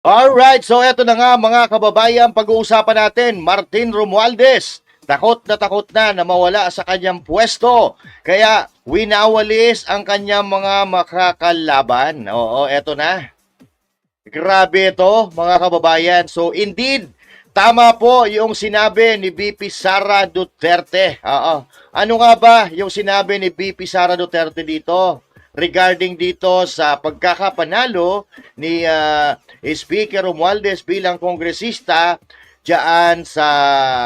Alright, so eto na nga mga kababayan, pag-uusapan natin, Martin Romualdez. Takot na mawala sa kanyang pwesto. Kaya winawalis ang kanyang mga makakalaban. Oo, eto na. Grabe ito mga kababayan. So indeed, tama po yung sinabi ni VP Sara Duterte. Oo. Ano nga ba yung sinabi ni VP Sara Duterte dito? Regarding dito sa pagkakapanalo ni Speaker Romualdez bilang kongresista diyan sa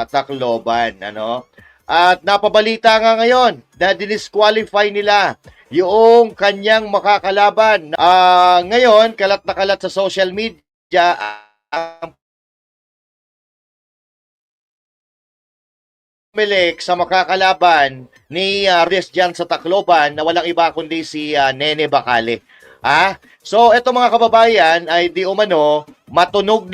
Tacloban, ano? At napabalita nga ngayon na dinisqualify nila yung kanyang makakalaban. Ngayon, kalat na kalat sa social media ang Melek sa makakalaban ni Ries dyan sa Tacloban na walang iba kundi si Nene Bacale. So eto mga kababayan ay di umano matunog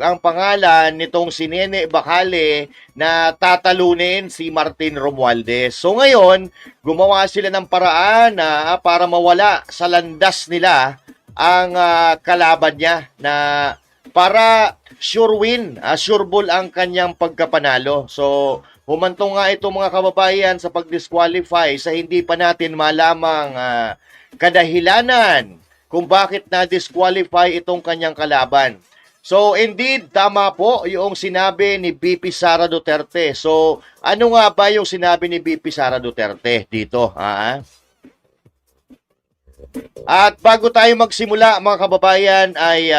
ang pangalan nitong si Nene Bacale na tatalunin si Martin Romualdez. So ngayon, gumawa sila ng paraan na para mawala sa landas nila ang kalaban niya na para sure win, sure ball ang kanyang pagkapanalo. So, humantong nga ito mga kababayan sa pag-disqualify sa hindi pa natin malamang kadahilanan kung bakit na-disqualify itong kanyang kalaban. So, indeed, tama po yung sinabi ni BP Sara Duterte. So, ano nga ba yung sinabi ni BP Sara Duterte dito? At bago tayo magsimula mga kababayan ay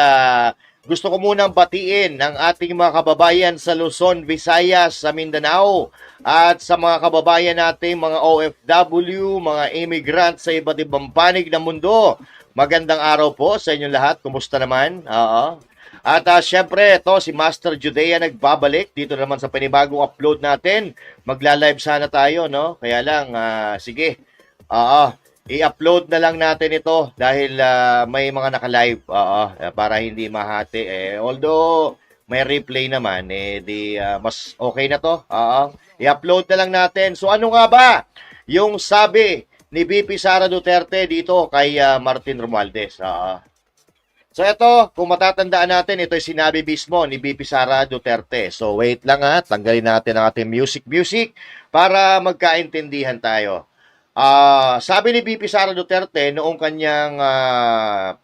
gusto ko munang batiin ang ating mga kababayan sa Luzon, Visayas, sa Mindanao at sa mga kababayan nating mga OFW, mga immigrant sa iba't ibang panig ng mundo. Magandang araw po sa inyong lahat. Kumusta naman? Oo. At syempre, ito si Master Judea nagbabalik dito naman sa panibagong upload natin. Magla-live sana tayo, no? Kaya lang, sige. Oo. I-upload na lang natin ito dahil may mga naka-live para hindi mahati although may replay naman mas okay na to. I-upload na lang natin. So ano nga ba yung sabi ni VP Sara Duterte dito kay Martin Romualdez? So ito, kung matatandaan natin, ito ay sinabi mismo ni VP Sara Duterte. So wait lang tanggalin natin ang ating music para magkaintindihan tayo. Sabi ni VP Sara Duterte noong kanyang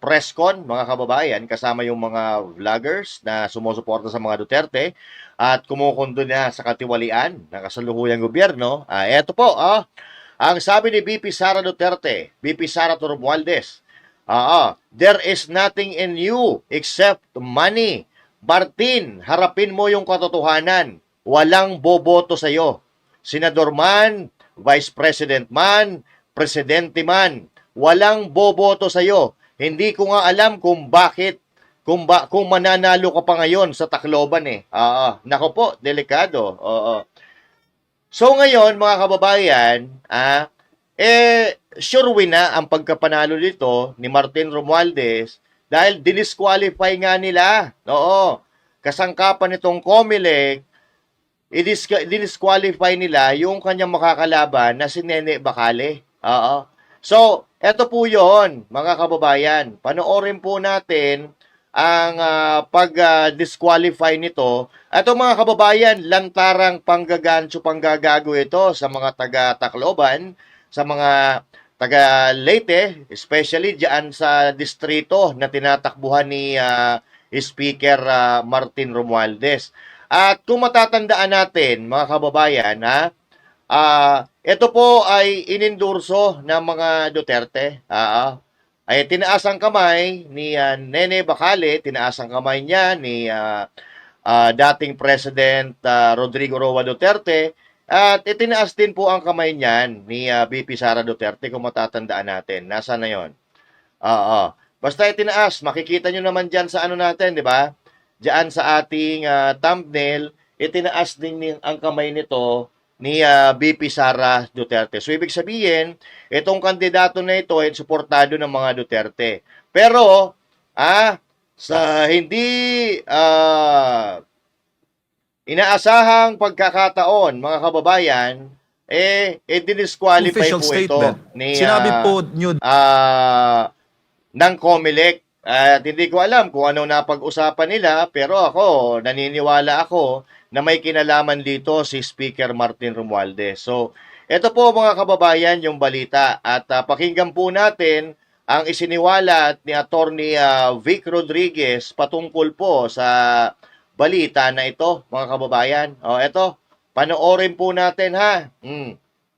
press con, mga kababayan, kasama yung mga vloggers na sumusuporta sa mga Duterte at kumukundo na sa katiwalian ng kasalukuyang gobyerno. Eto po, ang sabi ni VP Sara Duterte, VP Sara Romualdez, there is nothing in you except money. Martin, harapin mo yung katotohanan. Walang boboto sa'yo. Senador man, Vice President man, Presidente man, walang boboto sa iyo. Hindi ko nga alam kung bakit, kung mananalo ka pa ngayon sa Tacloban Nako po, delikado. So ngayon, mga kababayan, sure win na ang pagkapanalo dito ni Martin Romualdez dahil dinisqualify nga nila. Oo. Kasangkapan nitong COMELEC i-disqualify nila yung kanyang makakalaban na si Nene Bacale. Oo. So, eto po yon mga kababayan. Panoorin po natin ang pag-disqualify nito. Ito mga kababayan, lantarang panggagago ito sa mga taga-Tacloban, sa mga taga Leyte, especially diyan sa distrito na tinatakbuhan ni Speaker Martin Romualdez. At kung matatandaan natin, mga kababayan, ito po ay inendorso ng mga Duterte. Ay tinaas ang kamay ni Nene Bacale, tinaas ang kamay niya ni dating President Rodrigo Roa Duterte, at itinaas din po ang kamay niyan ni VP Sara Duterte kung matatandaan natin. Nasaan na yon? Basta itinaas, makikita nyo naman dyan sa ano natin, di ba? Diyan sa ating thumbnail, itinaas din ang kamay nito ni VP Sara Duterte. So, ibig sabihin, itong kandidato na ito ay suportado ng mga Duterte. Pero, sa hindi inaasahang pagkakataon, mga kababayan, dinisqualify Official po ito statement. ni Sinabi po niyo ng COMELEC. At hindi ko alam kung anong napag-usapan nila, pero ako, naniniwala ako na may kinalaman dito si Speaker Martin Romualdez. So, ito po mga kababayan yung balita at pakinggan po natin ang isiniwalat ni Attorney Vic Rodriguez patungkol po sa balita na ito mga kababayan. O, ito, panoorin po natin ha.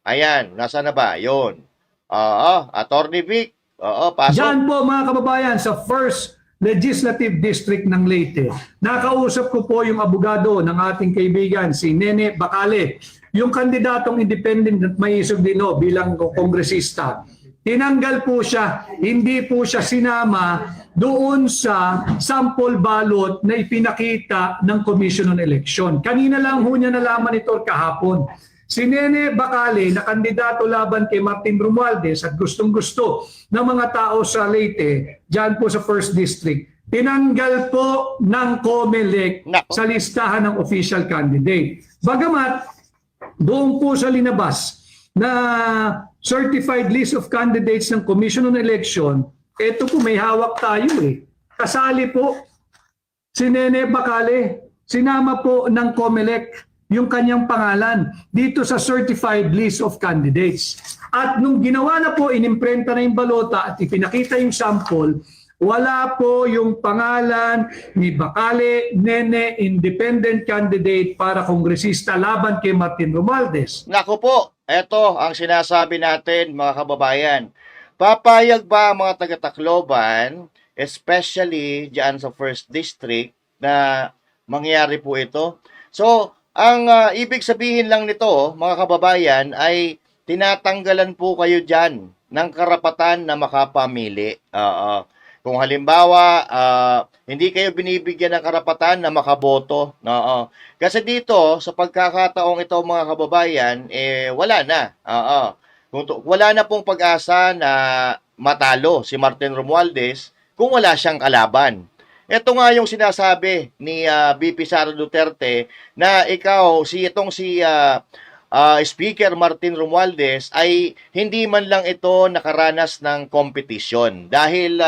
Ayan, nasa na ba? Yun. Oo, Attorney Vic. Oo, pasok. Diyan po mga kababayan sa First Legislative District ng Leyte. Nakausap ko po yung abogado ng ating kaibigan si Nene Bacale, yung kandidatong independent at may isog dino bilang kongresista. Tinanggal po siya, hindi po siya sinama doon sa sample ballot na ipinakita ng Commission on Election. Kanina lang ho niya nalaman ito kahapon. Si Nene Bacale na kandidato laban kay Martin Romualdez at gustong-gusto ng mga tao sa Leyte, dyan po sa First District, tinanggal po ng COMELEC sa listahan ng official candidate. Bagamat doon po sa linabas na certified list of candidates ng Commission on Election, ito po may hawak tayo eh. Kasali po si Nene Bacale, sinama po ng COMELEC yung kanyang pangalan dito sa certified list of candidates. At nung ginawa na po, inimprenta na yung balota at ipinakita yung sample, wala po yung pangalan ni Bacale Nene, independent candidate para kongresista laban kay Martin Romualdez. Naku po, eto ang sinasabi natin mga kababayan. Papayag ba ang mga taga-Tacloban, especially dyan sa First District, na mangyari po ito? So, ang ibig sabihin lang nito, mga kababayan, ay tinatanggalan po kayo dyan ng karapatan na makapamili. Kung halimbawa, hindi kayo binibigyan ng karapatan na makaboto. Kasi dito, sa pagkakataong ito mga kababayan, wala na. Wala na pong pag-asa na matalo si Martin Romualdez kung wala siyang kalaban. Ito nga yung sinasabi ni VP Sara Duterte na si Speaker Martin Romualdez ay hindi man lang ito nakaranas ng kompetisyon dahil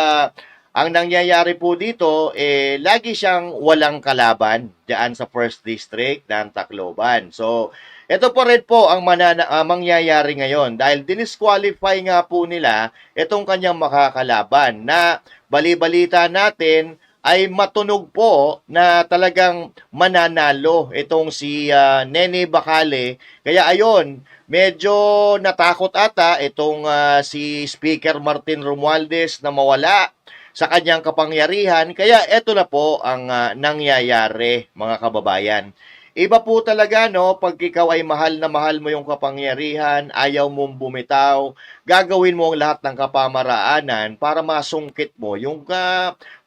ang nangyayari po dito lagi siyang walang kalaban diyan sa First District ng Tacloban. So ito po rin po ang mangyayari ngayon dahil dinisqualify nga po nila itong kanyang makakalaban na bali-balita natin ay matunog po na talagang mananalo itong si Nene Bacale. Kaya ayon, medyo natakot ata itong si Speaker Martin Romualdez na mawala sa kanyang kapangyarihan. Kaya ito na po ang nangyayari mga kababayan. Iba po talaga no, pag ikaw ay mahal na mahal mo yung kapangyarihan, ayaw mong bumitaw, gagawin mo ang lahat ng kapamaraanan para masungkit mo yung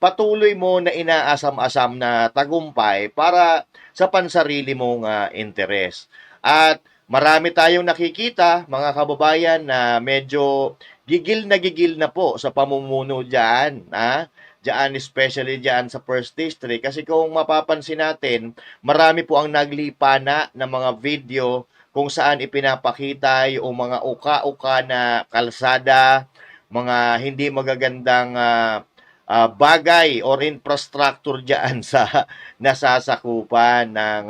patuloy mo na inaasam-asam na tagumpay para sa pansarili mong interes. At marami tayong nakikita, mga kababayan, na medyo gigil na po sa pamumuno dyan, Diyan, especially diyan sa First District. Kasi kung mapapansin natin, marami po ang naglipana ng mga video kung saan ipinapakita yung mga uka-uka na kalsada, mga hindi magagandang bagay or infrastructure diyan sa nasasakupan ng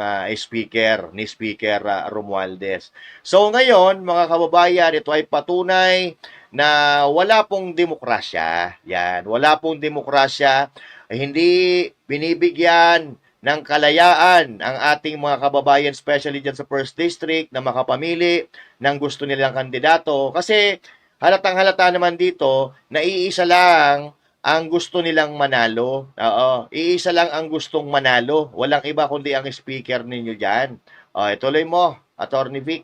ni Speaker Romualdez. So ngayon, mga kababayan, ito ay patunay na wala pong demokrasya. Yan, wala pong demokrasya. Hindi binibigyan ng kalayaan ang ating mga kababayan, especially dyan sa First District, na makapamili ng gusto nilang kandidato. Kasi halatang-halata naman dito na iisa lang ang gusto nilang manalo. Iisa lang ang gustong manalo. Walang iba kundi ang speaker ninyo dyan. Ituloy mo, Attorney Vic.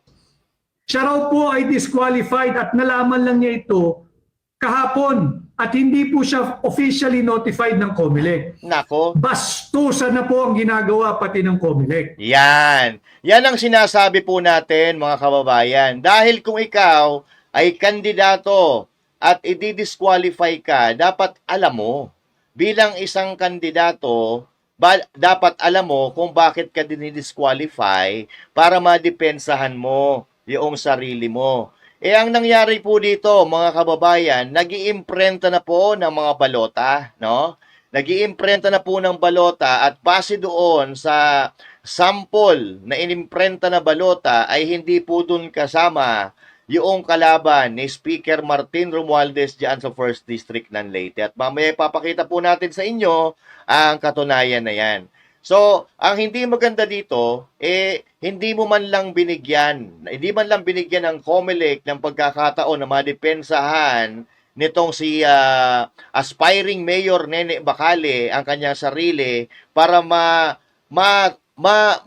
Siya raw po ay disqualified at nalaman lang niya ito kahapon at hindi po siya officially notified ng COMELEC. Nako. Bastusan na po ang ginagawa pati ng COMELEC. Yan. Yan ang sinasabi po natin mga kababayan. Dahil kung ikaw ay kandidato at i-disqualify ka, dapat alam mo. Bilang isang kandidato, dapat alam mo kung bakit ka dinidisqualify para madepensahan mo yung sarili mo. Ang nangyari po dito, mga kababayan, nag-iimprenta na po ng mga balota, no? Nag-iimprenta na po ng balota at base doon sa sample na inimprenta na balota ay hindi po doon kasama yung kalaban ni Speaker Martin Romualdez diyan sa 1st District ng Leyte. At mamaya ipapakita po natin sa inyo ang katunayan na yan. So, ang hindi maganda dito, hindi man lang binigyan ng COMELEC ng pagkakataon na madepensahan nitong si aspiring Mayor Nene Bacale ang kanyang sarili para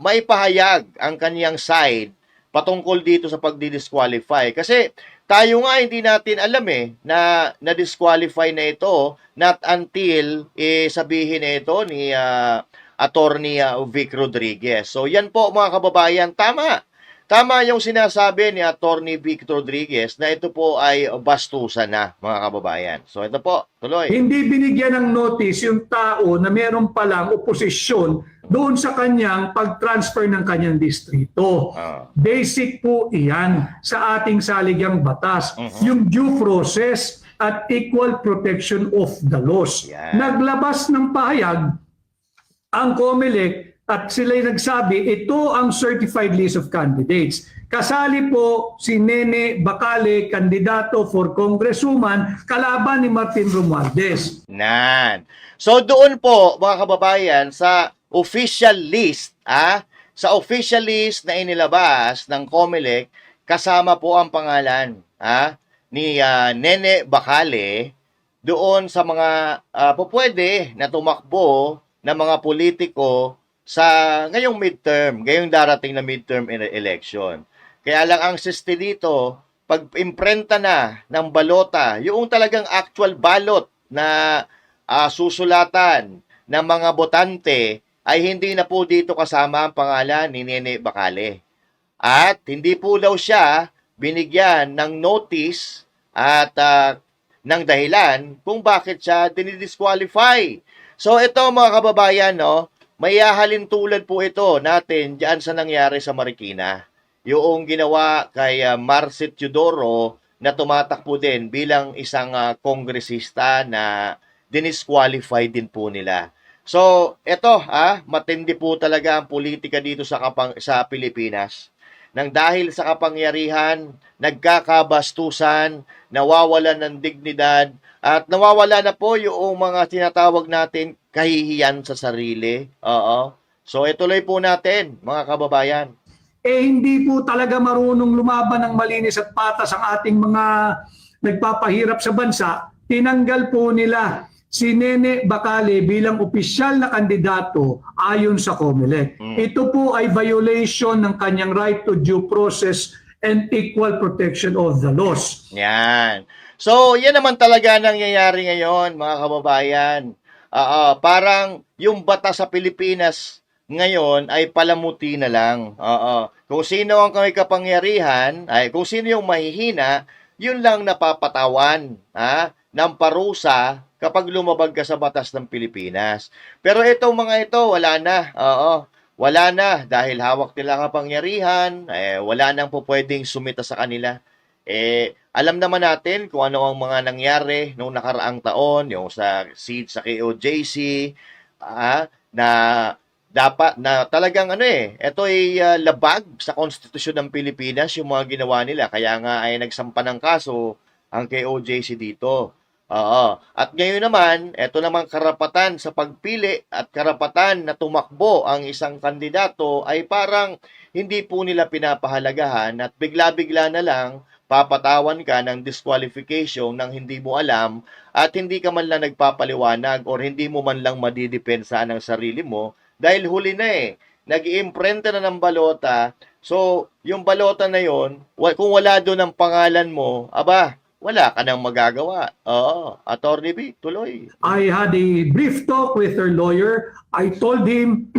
maipahayag ang kanyang side patungkol dito sa pagdi-disqualify. Kasi tayo nga hindi natin alam na na-disqualify na ito not until sabihin na ito ni Attorney Vic Rodriguez. So yan po mga kababayan, tama. Tama yung sinasabi ni Attorney Vic Rodriguez na ito po ay bastusan na mga kababayan. So ito po, tuloy. Hindi binigyan ng notice yung tao na meron palang oposisyon doon sa kanyang pag-transfer ng kanyang distrito. Basic po iyan sa ating saligang batas. Yung due process at equal protection of the laws. Yeah. Naglabas ng pahayag ang COMELEC at sila'y nagsabi, ito ang certified list of candidates. Kasali po si Nene Bacale, kandidato for congresswoman, kalaban ni Martin Romualdez. So doon po, mga kababayan, sa official list, sa official list na inilabas ng COMELEC, kasama po ang pangalan ni Nene Bacale doon sa mga pupwede na tumakbo ng mga politiko sa ngayong darating na midterm election. Kaya lang ang siste dito, pag imprenta na ng balota, yung talagang actual ballot na susulatan ng mga botante, ay hindi na po dito kasama ang pangalan ni Nene Bacale. At hindi po daw siya binigyan ng notice at ng dahilan kung bakit siya dinidisqualify. So ito mga kababayan, may hahalin tulad po ito natin diyan sa nangyari sa Marikina. Yung ginawa kay Marcet Teodoro na tumatakbo din bilang isang kongresista na dinisqualify din po nila. So ito, matindi po talaga ang politika dito sa Pilipinas. Nang dahil sa kapangyarihan, nagkakabastusan, nawawalan ng dignidad, at nawawala na po yung mga tinatawag natin kahihiyan sa sarili. So ituloy po natin, mga kababayan. Hindi po talaga marunong lumaban ng malinis at patas ang ating mga nagpapahirap sa bansa. Tinanggal po nila si Nene Bacale bilang opisyal na kandidato ayon sa COMELEC. Ito po ay violation ng kanyang right to due process and equal protection of the laws. Yan. So, yan naman talaga nangyayari ngayon, mga kababayan. Parang yung batas sa Pilipinas ngayon ay palamuti na lang. Kung sino ang may kapangyarihan, kung sino yung mahihina, yun lang napapatawan ng parusa kapag lumabag ka sa batas ng Pilipinas. Pero itong mga ito, wala na. Wala na dahil hawak nila kapangyarihan, wala nang po pwedeng sumita sa kanila. Alam naman natin kung ano ang mga nangyari noong nakaraang taon, yung sa siege sa KOJC, na dapat na talagang ito ay labag sa konstitusyon ng Pilipinas yung mga ginawa nila. Kaya nga ay nagsampa ng kaso ang KOJC dito. At ngayon naman, ito namang karapatan sa pagpili at karapatan na tumakbo ang isang kandidato ay parang hindi po nila pinapahalagahan at bigla-bigla na lang papatawan ka ng disqualification nang hindi mo alam at hindi ka man lang nagpapaliwanag or hindi mo man lang madidepensa ng sarili mo dahil huli na nag-iimprenta na ng balota. So, yung balota na yon, kung wala doon ang pangalan mo, wala ka nang magagawa. Attorney B, tuloy. I had a brief talk with her lawyer. I told him,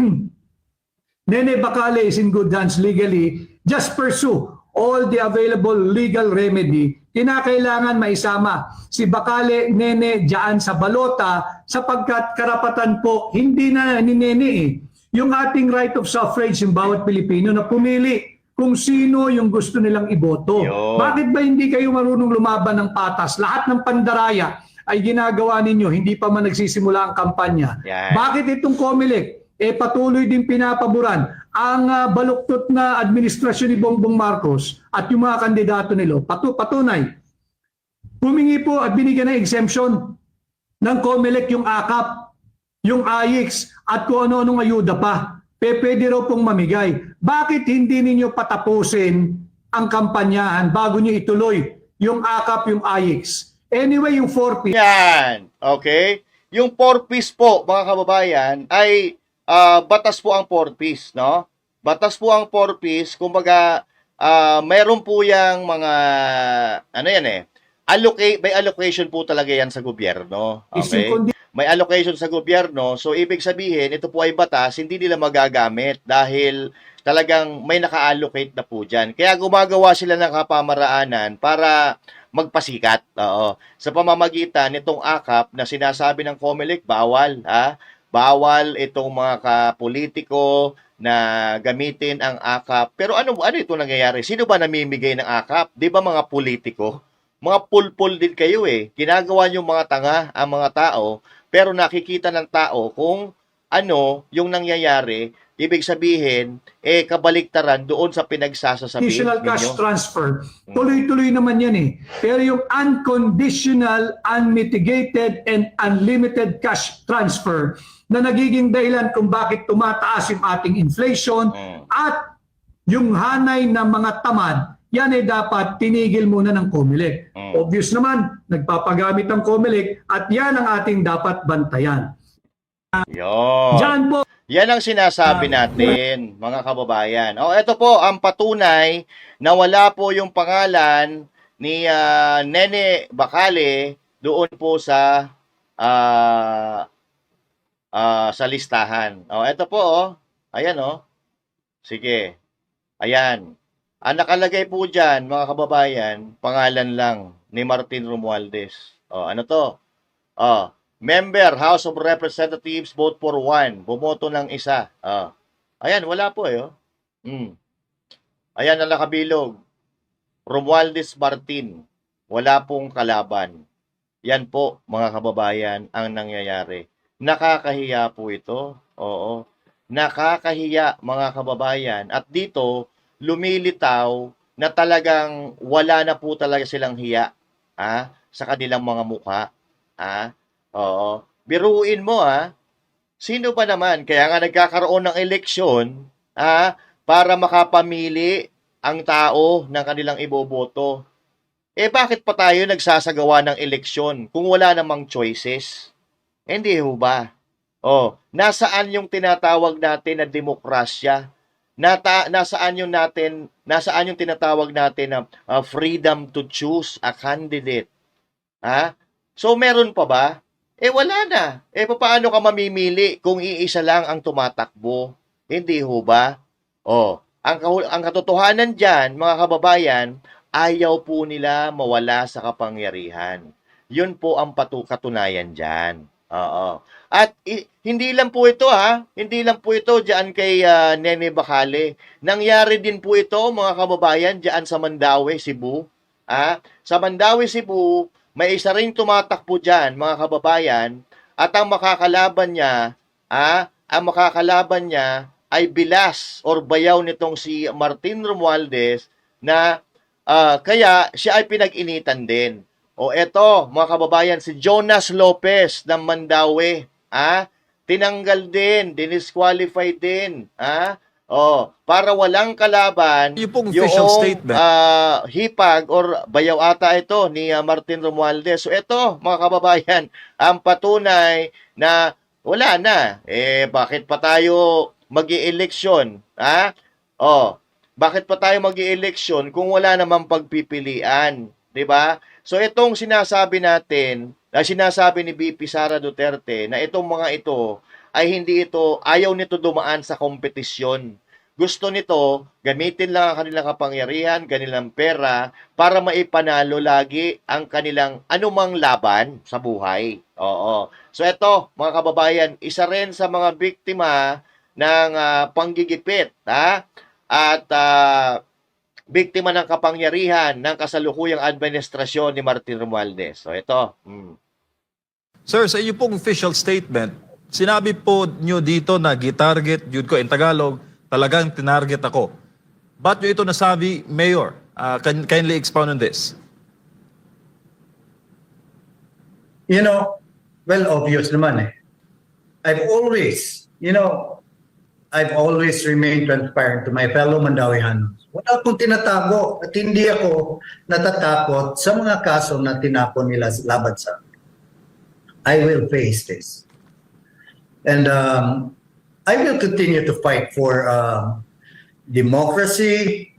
Nene Bacale is in good hands legally. Just pursue all the available legal remedy. Kinakailangan maisama si Bacale, Nene, dyan sa balota sapagkat karapatan po, hindi na ni Nene Yung ating right of suffrage ng bawat Pilipino na pumili kung sino yung gusto nilang iboto. Yun. Bakit ba hindi kayo marunong lumaban ng patas? Lahat ng pandaraya ay ginagawa ninyo, hindi pa man nagsisimula ang kampanya. Yan. Bakit itong COMELEC patuloy din pinapaboran ang baluktot na administrasyon ni Bongbong Marcos at yung mga kandidato nila? Patunay. Humingi po at binigyan ng exemption ng COMELEC yung AKAP, yung AIX at kung ano-anong ayuda pa. Pwede raw pong mamigay. Bakit hindi ninyo patapusin ang kampanyahan bago nyo ituloy yung AKAP, yung AIX? Anyway, yung 4P. Yan. Okay? Yung 4Ps po, mga kababayan, ay batas po ang 4Ps, no? Batas po ang 4Ps, kumbaga, mayroon po yung mga, ano yan may allocation po talaga yan sa gobyerno. Okay? May allocation sa gobyerno, so ibig sabihin, ito po ay batas, hindi nila magagamit dahil talagang may naka-allocate na po dyan. Kaya gumagawa sila ng kapamaraanan para magpasikat. Oo. Sa pamamagitan nitong AKAP na sinasabi ng COMELEC, bawal. Bawal itong mga kapolitiko na gamitin ang AKAP. Pero ano ito nangyayari? Sino ba namimigay ng AKAP? Di ba mga politiko? Mga pulpul din kayo Ginagawa yung mga tanga ang mga tao, pero nakikita ng tao kung ano yung nangyayari. Ibig sabihin, kabaliktaran doon sa pinagsasasabi Additional cash ninyo. transfer. Tuloy-tuloy naman yan Pero yung unconditional, unmitigated, and unlimited cash transfer na nagiging dahilan kung bakit tumataas yung ating inflation at yung hanay ng mga tamad, yan ay dapat tinigil muna ng COMELEC. Obvious naman, nagpapagamit ang COMELEC at yan ang ating dapat bantayan. Yon. Diyan po. Yan ang sinasabi natin, mga kababayan. Ito po ang patunay na wala po yung pangalan ni Nene Bacale doon po sa listahan. Ito po, ayan Sige. Ayan. Ang nakalagay po dyan, mga kababayan, pangalan lang ni Martin Romualdez. Ano to? Member, House of Representatives, vote for one. Bumoto ng isa. Ayan, wala po Ayan ang nakabilog. Romualdez Martin. Wala pong kalaban. Yan po, mga kababayan, ang nangyayari. Nakakahiya po ito. Oo. Nakakahiya, mga kababayan. At dito, lumilitaw na talagang wala na po talaga silang hiya sa kanilang mga mukha. Oo. Biruin mo sino ba naman? Kaya nga nagkakaroon ng eleksyon para makapamili ang tao ng kanilang iboboto. Bakit pa tayo nagsasagawa ng eleksyon kung wala namang choices? Hindi ho ba? Nasaan yung tinatawag natin na demokrasya? Nasaan yung tinatawag natin na freedom to choose a candidate? So meron pa ba? Wala na. Paano ka mamimili kung iisa lang ang tumatakbo? Hindi ho ba? Ang katotohanan diyan, mga kababayan, ayaw po nila mawala sa kapangyarihan. Yun po ang katunayan diyan. At hindi lang po ito hindi lang po ito diyan kay Nene Bacale. Nangyari din po ito, mga kababayan, diyan sa Mandaue, Cebu. Sa Mandaue, Cebu, may isa ring tumatakbo diyan, mga kababayan, at ang makakalaban niya ay bilas or bayaw nitong si Martin Romualdez na kaya siya ay pinag-initan din. Eto, mga kababayan, si Jonas Lopez ng Mandaue, tinanggal din, dinisqualified din, para walang kalaban yung official statement. hipag or bayaw ata ito ni Martin Romualdez. So ito, mga kababayan, ang patunay na wala na. Bakit pa tayo mag-i-eleksyon? Bakit pa tayo mag-i-eleksyon kung wala namang pagpipilian? 'Di ba? So itong sinasabi natin, sinasabi ni VP Sara Duterte na itong mga ito ay ayaw nito dumaan sa kompetisyon. Gusto nito, gamitin lang ang kanilang kapangyarihan, kanilang pera, para maipanalo lagi ang kanilang anumang laban sa buhay. So ito, mga kababayan, isa rin sa mga biktima ng panggigipit, at biktima ng kapangyarihan ng kasalukuyang administrasyon ni Martin Romualdez. So ito. Sir, sa iyo pong official statement, sinabi po nyo dito na gitarget, yun ko in Tagalog, talagang tinarget ako. Ba't nyo ito nasabi, Mayor? Kindly expound on this. You know, well, obvious naman eh. I've always, I've always remained transparent to my fellow Mandawihanos. Wala akong tinatago at hindi ako natatakot sa mga kaso na tinapon nila laban sa akin. I will face this. And I will continue to fight for democracy,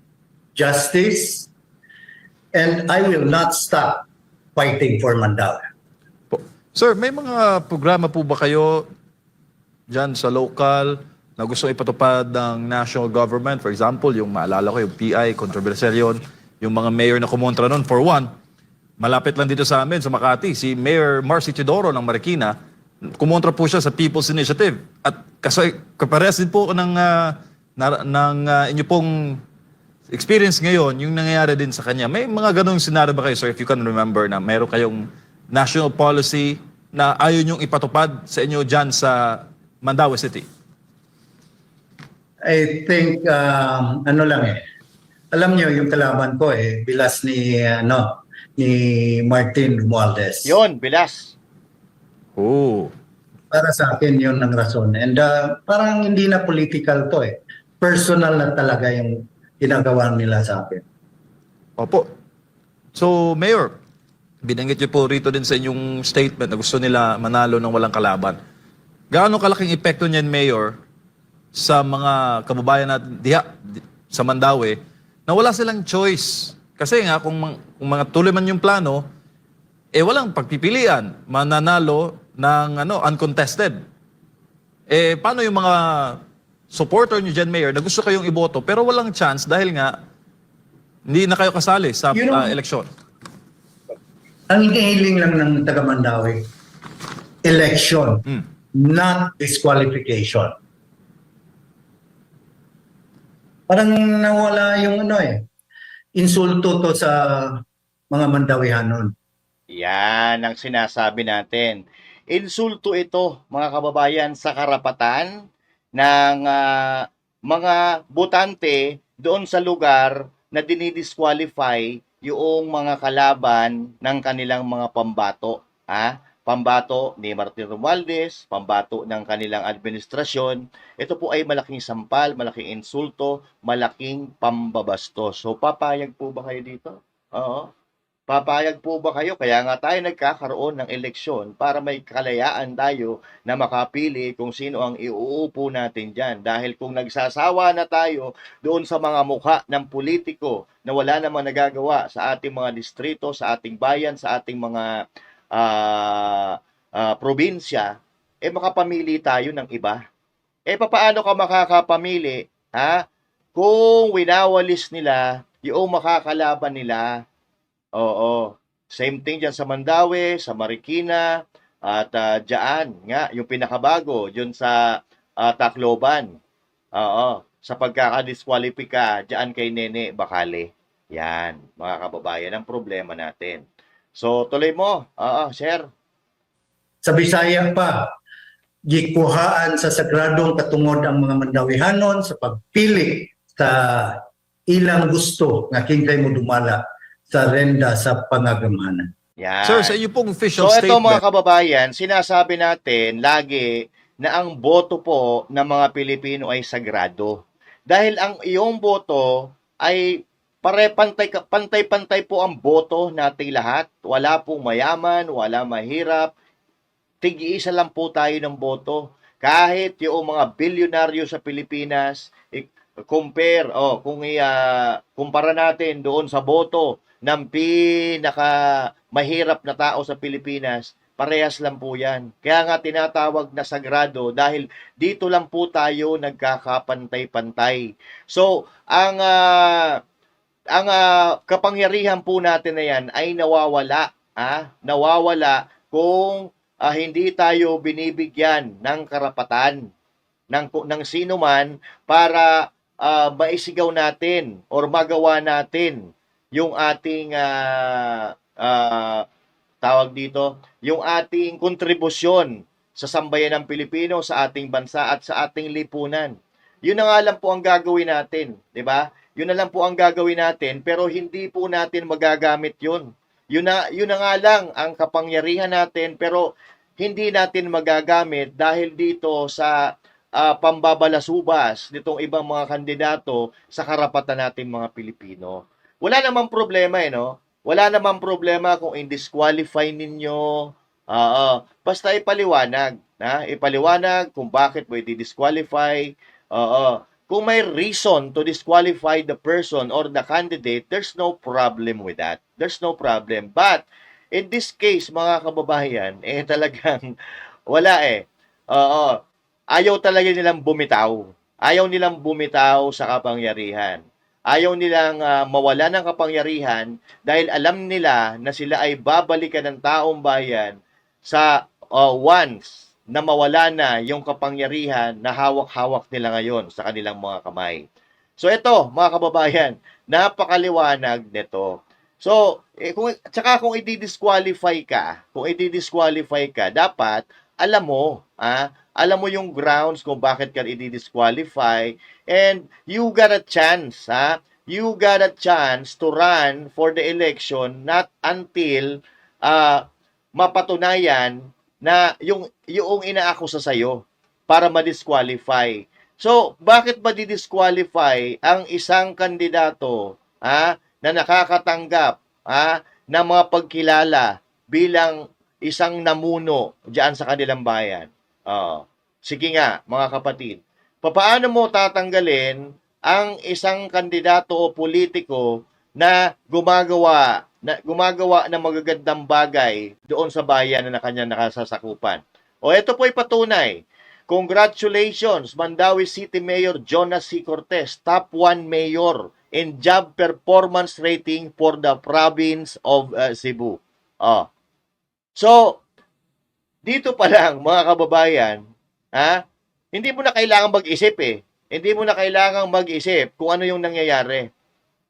justice, and I will not stop fighting for Mandawi. Sir, may mga programa po ba kayo dyan sa local na gusto ipatupad ng national government? For example, yung maalala ko, yung PI, controversial yun, yung mga mayor na kumontra nun. For one, malapit lang dito sa amin, sa Makati, si Mayor Marcy Teodoro ng Marikina, kumontra po siya sa People's Initiative. At kasi kaparehas din po ng inyo pong experience ngayon, yung nangyayari din sa kanya. May mga ganong senaryo ba kayo, sir, if you can remember, na meron kayong national policy na ayaw niyong ipatupad sa inyo dyan sa Mandaue City? I think, ano lang eh. Alam niyo yung kalaban ko eh, bilas ni Martin Romualdez. Yon, bilas. Oh. Para sa akin yun ang rason. And parang hindi na political to eh. Personal na talaga yung ginagawa nila sa akin. Opo. So, Mayor, binanggit niyo po rito din sa inyong statement na gusto nila manalo ng walang kalaban. Gaano kalaking epekto niyan, Mayor, sa mga kababayan natin diha sa Mandaue na wala silang choice? Kasi nga, kung mga tuloy man yung plano, walang pagpipilian, mananalo ng uncontested. Paano yung mga supporter niyo dyan, Mayor, na gusto kayong iboto pero walang chance dahil nga hindi na kayo kasali sa eleksyon? Ang hinihiling lang ng taga Mandaue, election, not disqualification. Parang nawala yung insulto to sa mga Mandawihanon. Yan ang sinasabi natin. Insulto ito, mga kababayan, sa karapatan ng mga botante doon sa lugar na dinidisqualify yung mga kalaban ng kanilang mga pambato. Pambato ni Martin Romualdez, pambato ng kanilang administrasyon. Ito po ay malaking sampal, malaking insulto, malaking pambabastos. So papayag po ba kayo dito? Oo. Papayag po ba kayo? Kaya nga tayo nagkakaroon ng eleksyon para may kalayaan tayo na makapili kung sino ang iuupo natin dyan. Dahil kung nagsasawa na tayo doon sa mga mukha ng politiko na wala namang nagagawa sa ating mga distrito, sa ating bayan, sa ating mga probinsya, makapamili tayo ng iba. Papaano ka makakapamili, kung winawalis nila yung makakalaban nila? Oo. Same thing dyan sa Mandaue, sa Marikina, at dyan nga, yung pinakabago, dyan sa Tacloban. Oo. Sa pagkakadiskwalipika, dyan kay Nene Bacale. Yan, mga kababayan, ang problema natin. So, tuloy mo. Oo, sir. Sa Bisaya pa, gikuhaan sa sagradong katungod ang mga Mandawihanon sa pagpili sa ilang gusto nga kinkay mo dumala sa renda sa pangagamanan. Yan. Sir, sa inyo pong official So, ito statement, mga kababayan, sinasabi natin lagi na ang boto po ng mga Pilipino ay sagrado. Dahil ang iyong boto ay pantay-pantay po ang boto nating lahat. Wala pong mayaman, wala mahirap. Tig-iisa lang po tayo ng boto. Kahit yung mga bilyonaryo sa Pilipinas, kumpara natin doon sa boto ng pinaka mahirap na tao sa Pilipinas, parehas lang po yan. Kaya nga tinatawag na sagrado dahil dito lang po tayo nagkakapantay-pantay. So, ang kapangyarihan po natin na yan ay nawawala. Nawawala kung hindi tayo binibigyan ng karapatan ng sino man para maisigaw natin or magawa natin yung ating tawag dito, yung ating kontribusyon sa sambayan ng Pilipino, sa ating bansa at sa ating lipunan. Yun na nga lang po ang gagawin natin, di ba? Yun na lang po ang gagawin natin, pero hindi po natin magagamit yun. Yun na nga lang ang kapangyarihan natin, pero hindi natin magagamit dahil dito sa pambabalasubas nitong ibang mga kandidato sa karapatan natin mga Pilipino. Wala namang problema no? Wala namang problema kung i-disqualify ninyo. Basta ipaliwanag. Ipaliwanag kung bakit mo i-disqualify. Kung may reason to disqualify the person or the candidate, there's no problem with that. There's no problem. But, in this case, mga kababayan, talagang wala Oo. Ayaw talaga nilang bumitaw. Ayaw nilang bumitaw sa kapangyarihan. Ayaw nilang mawala ng kapangyarihan dahil alam nila na sila ay babalikan ng taong bayan sa once na mawala na yung kapangyarihan na hawak-hawak nila ngayon sa kanilang mga kamay. So ito, mga kababayan, napakaliwanag nito. So, kung i-disqualify ka, dapat alam mo yung grounds kung bakit ka i-disqualify, and you got a chance, you got a chance to run for the election not until mapatunayan na yung inaakusa sa'yo para ma-disqualify. So, bakit ba di-disqualify ang isang kandidato na nakakatanggap ng mga pagkilala bilang isang namuno diyan sa kanilang bayan? Sige nga, mga kapatid. Paano mo tatanggalin ang isang kandidato o politiko na gumagawa ng magagandang bagay doon sa bayan na kanya nakasasakupan? Ito po'y patunay. Congratulations, Mandawi City Mayor Jonas C. Cortez, top 1 mayor in job performance rating for the province of Cebu. So, dito pa lang, mga kababayan, hindi mo na kailangang mag-isip Hindi mo na kailangang mag-isip kung ano yung nangyayari.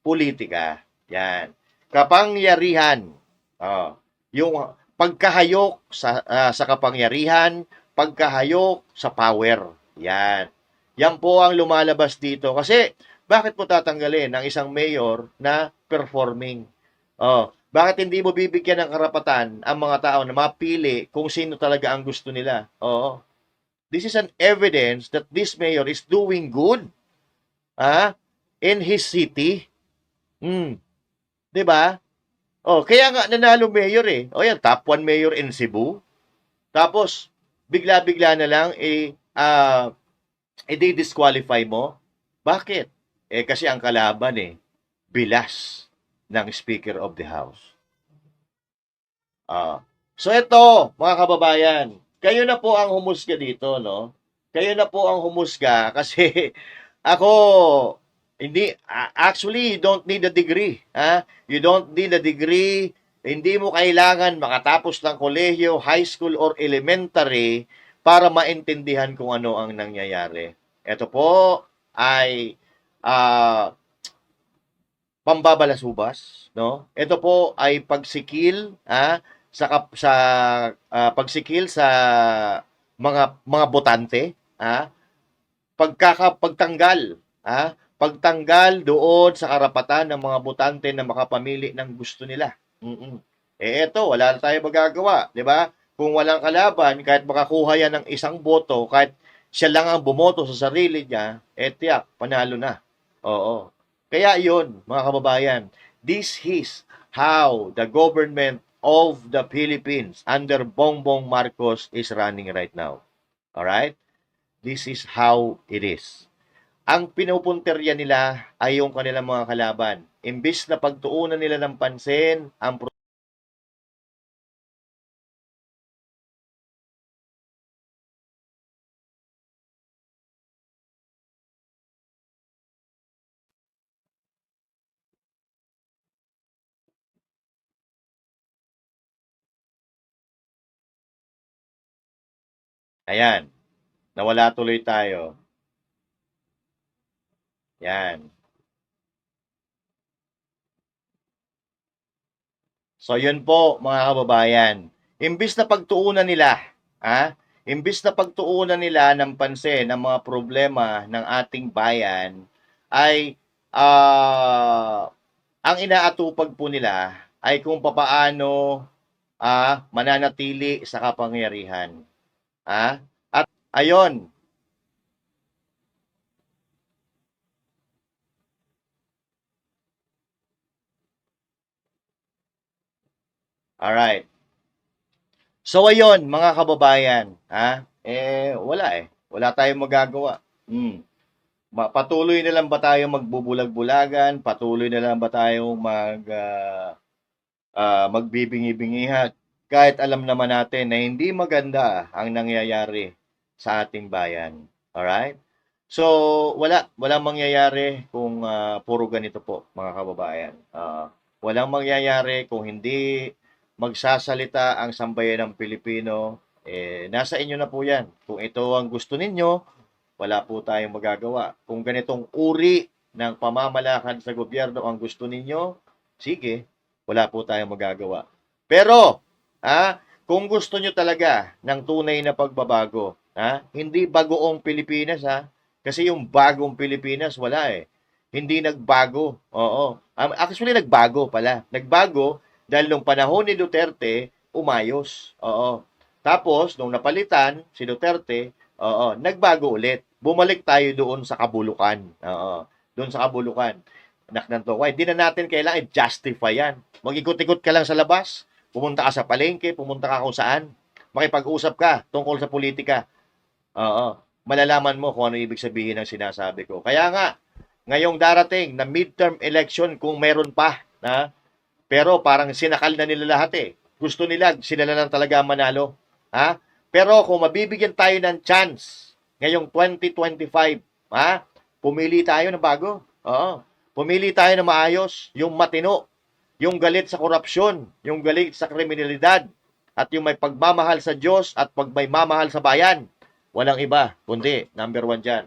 Politika. Yan. Kapangyarihan. Yung pagkahayok sa kapangyarihan, pagkahayok sa power. Yan. Yan po ang lumalabas dito. Kasi, bakit mo tatanggalin ang isang mayor na performing? Bakit hindi mo bibigyan ng karapatan ang mga tao na mapili kung sino talaga ang gusto nila? This is an evidence that this mayor is doing good in his city. 'Di ba? Kaya nga nanalo mayor yan, top 1 mayor in Cebu. Tapos bigla-bigla na lang i-disqualify mo. Bakit? Kasi ang kalaban bilas ng Speaker of the House. So ito, mga kababayan, kayo na po ang humusga dito, no? Kayo na po ang humusga kasi ako, actually, you don't need a degree. You don't need a degree. Hindi mo kailangan makatapos ng kolehiyo, high school, or elementary para maintindihan kung ano ang nangyayari. Ito po ay pambabalasubas, no? Ito po ay pagsikil pagsikil sa mga botante, pagtanggal doon sa karapatan ng mga botante na makapamili ng gusto nila. Eto, wala na tayo magagawa, di ba? Kung walang kalaban, kahit makakuha yan ng isang boto, kahit siya lang ang bumoto sa sarili niya, tiyak, panalo na. Oo. Kaya yun, mga kababayan, this is how the government of the Philippines under Bongbong Marcos is running right now. Alright? This is how it is. Ang pinupunterya nila ay yung kanilang mga kalaban. Imbis na pagtuunan nila ng pansin ang Ayan, nawala tuloy tayo. Yan. So yun po mga kababayan. Imbis na pagtuunan nila, imbis na pagtuunan nila ng pansin ng mga problema ng ating bayan ay ang inaatupag po nila ay kung papaano mananatili sa kapangyarihan. At ayon, alright. So ayun, mga kababayan, wala eh. Wala tayong magagawa. Patuloy na lang ba tayo magbubulag-bulagan? Patuloy na lang ba tayo magbibingi-bingihan? Kahit alam naman natin na hindi maganda ang nangyayari sa ating bayan. Alright? So, walang mangyayari kung puro ganito po, mga kababayan. Walang mangyayari kung hindi magsasalita ang sambayan ng Pilipino. Nasa inyo na po yan. Kung ito ang gusto ninyo, wala po tayong magagawa. Kung ganitong uri ng pamamalakad sa gobyerno ang gusto ninyo, sige, wala po tayong magagawa. Pero, kung gusto nyo talaga ng tunay na pagbabago, hindi bagoong Pilipinas, kasi yung bagong Pilipinas, wala eh. Hindi nagbago. Oo. Actually, nagbago pala. Nagbago dahil nung panahon ni Duterte, umayos. Oo. Tapos, nung napalitan si Duterte, nagbago ulit. Bumalik tayo doon sa kabulukan. Oo. Doon sa kabulukan. Naknanto. Hindi na natin kailangan i-justify yan. Mag-ikot-ikot ka lang sa labas. Pumunta ka sa palengke, pumunta ka kung saan. Makipag-usap ka tungkol sa politika. Oo. Malalaman mo kung ano ibig sabihin ng sinasabi ko. Kaya nga, ngayong darating na midterm election kung meron pa, pero parang sinakal na nila lahat eh. Gusto nila, sila na lang talaga manalo. Pero kung mabibigyan tayo ng chance ngayong 2025, pumili tayo ng bago. Oo. Pumili tayo ng maayos, yung matino, yung galit sa korupsyon, yung galit sa kriminalidad, at yung may pagmamahal sa Diyos at may mamahal sa bayan. Walang iba, kundi number 1 dyan.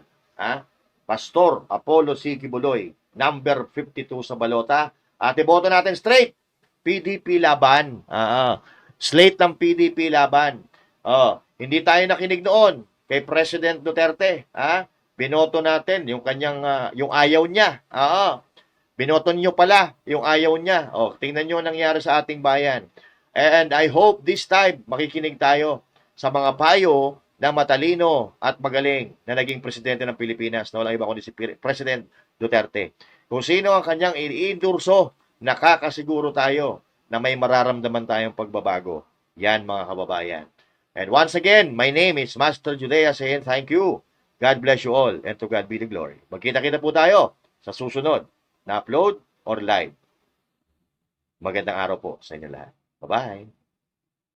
Pastor Apollo C. Kibuloy, number 52 sa balota. At iboto natin straight. PDP laban. Slate ng PDP laban. Hindi tayo nakinig noon kay President Duterte. Binoto natin yung kanyang yung ayaw niya. Binoto niyo pala yung ayaw niya. Tingnan niyo ang nangyari sa ating bayan. And I hope this time makikinig tayo sa mga payo na matalino at magaling na naging presidente ng Pilipinas na walang iba kundi si President Duterte. Kung sino ang kanyang i-endorso, nakakasiguro tayo na may mararamdaman tayong pagbabago. Yan mga kababayan. And once again, my name is Master Judea saying thank you. God bless you all and to God be the glory. Magkita-kita po tayo sa susunod na upload or live. Magandang araw po sa inyo lahat. Bye-bye.